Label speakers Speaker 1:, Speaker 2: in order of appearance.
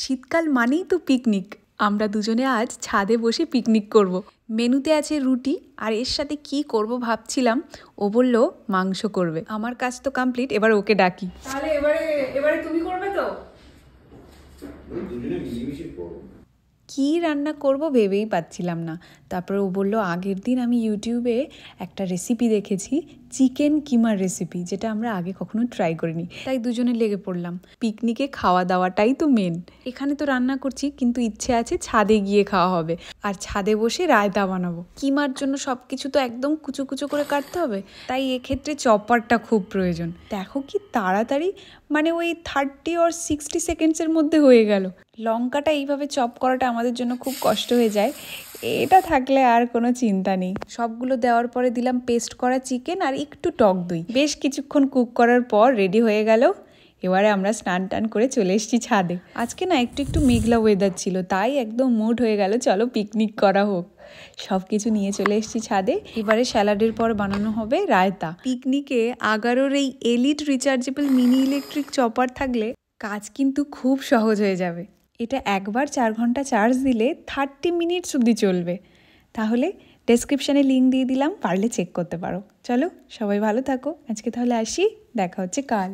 Speaker 1: শীতকাল মানেই তো পিকনিক। আমরা দুজনে আজ ছাদে বসে পিকনিক করব। মেনুতে আছে রুটি, আর এর সাথে কি করব ভাবছিলাম। ও বলল মাংস করবে। আমার কাজ তো কমপ্লিট, এবার ওকে ডাকি। তাহলে এবারে তুমি করবে তো? কি রান্না করব ভেবেই পাচ্ছিলাম না। তারপরে ও বলল আগের দিন আমি ইউটিউবে একটা রেসিপি দেখেছি, চিকেন কিমার রেসিপি, যেটা আমরা আগে কখনো ট্রাই করিনি। তাই দুজনে লেগে পড়লাম। পিকনিকে খাওয়া দাওয়াটাই তো মেন। এখানে তো রান্না করছি, কিন্তু ইচ্ছে আছে ছাদে গিয়ে খাওয়া হবে, আর ছাদে বসে রায়তা বানাবো। কিমার জন্য সব কিছু তো একদম কুচো কুচো করে কাটতে হবে, তাই এক্ষেত্রে চপারটা খুব প্রয়োজন। দেখো কি তাড়াতাড়ি, মানে ওই 30 or 60 সেকেন্ডসের মধ্যে হয়ে গেল। লঙ্কাটা এইভাবে চপ করাটা আমাদের জন্য খুব কষ্ট হয়ে যায়, এটা থাকলে আর কোনো চিন্তা নেই। সবগুলো দেওয়ার পরে দিলাম পেস্ট করা চিকেন আর একটু টক দই। বেশ কিছুক্ষণ কুক করার পর রেডি হয়ে গেল। এবারে আমরা স্নান টান করে চলে এসেছি ছাদে। আজকে না একটু মেঘলা ওয়েদার ছিল, তাই একদম মুড হয়ে গেল চলো পিকনিক করা হোক। সব কিছু নিয়ে চলে এসেছি ছাদে। এবারে স্যালাডের পর বানানো হবে রায়তা। পিকনিকে আগারোর এই elite rechargeable mini electric chopper থাকলে কাজ কিন্তু খুব সহজ হয়ে যাবে। এটা একবার 4 ঘন্টা চার্জ দিলে 30 মিনিটস অবধি চলবে। তাহলে ডেসক্রিপশানে লিঙ্ক দিয়ে দিলাম, পারলে চেক করতে পারো। চলো সবাই ভালো থাকো, আজকে তাহলে আসি, দেখা হচ্ছে কাল।